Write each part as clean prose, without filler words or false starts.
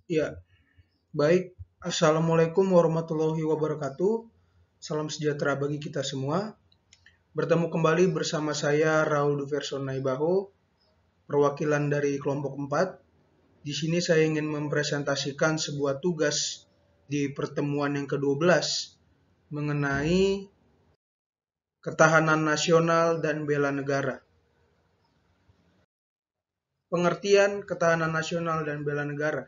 Ya, baik. Assalamualaikum warahmatullahi wabarakatuh. Salam sejahtera bagi kita semua. Bertemu kembali bersama saya Raul Duverson Naibaho, perwakilan dari kelompok 4. Di sini saya ingin mempresentasikan sebuah tugas di pertemuan yang ke-12 mengenai ketahanan nasional dan bela negara. Pengertian ketahanan nasional dan bela negara.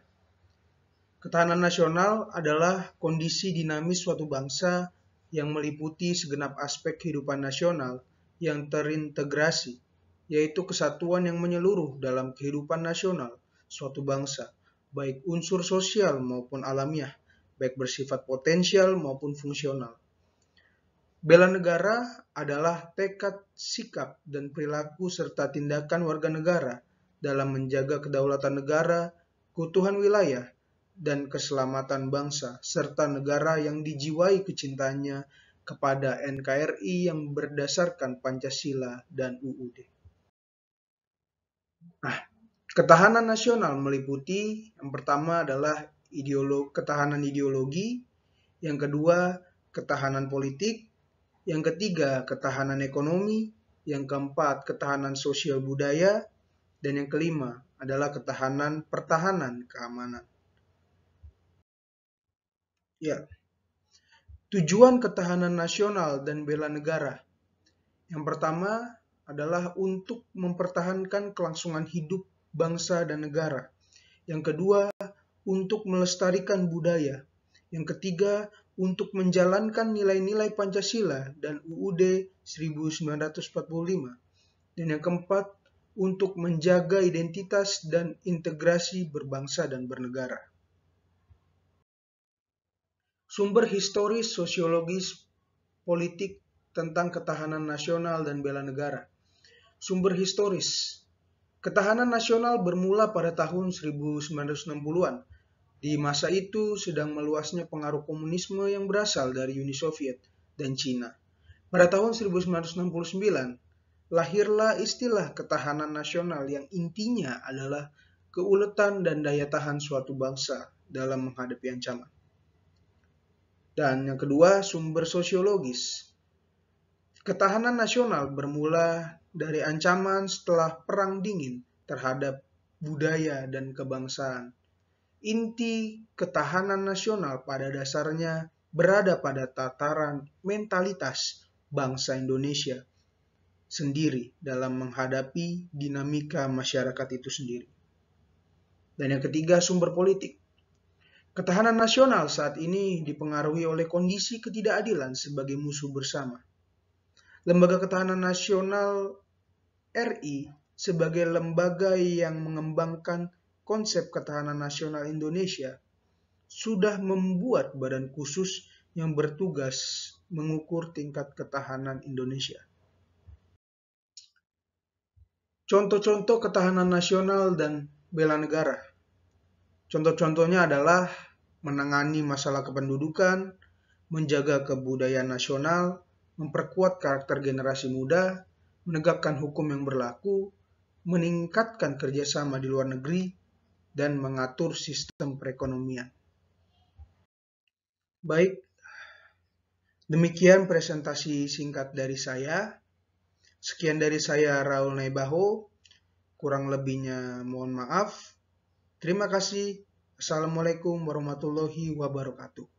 Ketahanan nasional adalah kondisi dinamis suatu bangsa yang meliputi segenap aspek kehidupan nasional yang terintegrasi, yaitu kesatuan yang menyeluruh dalam kehidupan nasional suatu bangsa, baik unsur sosial maupun alamiah, baik bersifat potensial maupun fungsional. Bela negara adalah tekad, sikap, dan perilaku serta tindakan warga negara dalam menjaga kedaulatan negara, keutuhan wilayah, dan keselamatan bangsa, serta negara yang dijiwai kecintaannya kepada NKRI yang berdasarkan Pancasila dan UUD. Nah, ketahanan nasional meliputi yang pertama adalah ketahanan ideologi, yang kedua ketahanan politik, yang ketiga ketahanan ekonomi, yang keempat ketahanan sosial budaya, dan yang kelima adalah ketahanan pertahanan keamanan. Ya, tujuan ketahanan nasional dan bela negara. Yang pertama adalah untuk mempertahankan kelangsungan hidup bangsa dan negara. Yang kedua, untuk melestarikan budaya. Yang ketiga, untuk menjalankan nilai-nilai Pancasila dan UUD 1945. Dan yang keempat, untuk menjaga identitas dan integrasi berbangsa dan bernegara. Sumber historis, sosiologis, politik tentang ketahanan nasional dan bela negara. Sumber historis. Ketahanan nasional bermula pada tahun 1960-an. Di masa itu sedang meluasnya pengaruh komunisme yang berasal dari Uni Soviet dan Cina. Pada tahun 1969, lahirlah istilah ketahanan nasional yang intinya adalah keuletan dan daya tahan suatu bangsa dalam menghadapi ancaman. Dan yang kedua, sumber sosiologis. Ketahanan nasional bermula dari ancaman setelah Perang Dingin terhadap budaya dan kebangsaan. Inti ketahanan nasional pada dasarnya berada pada tataran mentalitas bangsa Indonesia sendiri dalam menghadapi dinamika masyarakat itu sendiri. Dan yang ketiga, sumber politik. Ketahanan nasional saat ini dipengaruhi oleh kondisi ketidakadilan sebagai musuh bersama. Lembaga Ketahanan Nasional RI sebagai lembaga yang mengembangkan konsep ketahanan nasional Indonesia sudah membuat badan khusus yang bertugas mengukur tingkat ketahanan Indonesia. Contoh-contoh ketahanan nasional dan bela negara. Contoh-contohnya adalah menangani masalah kependudukan, menjaga kebudayaan nasional, memperkuat karakter generasi muda, menegakkan hukum yang berlaku, meningkatkan kerjasama di luar negeri, dan mengatur sistem perekonomian. Baik, demikian presentasi singkat dari saya. Sekian dari saya, Raul Naibaho. Kurang lebihnya mohon maaf. Terima kasih. Assalamualaikum warahmatullahi wabarakatuh.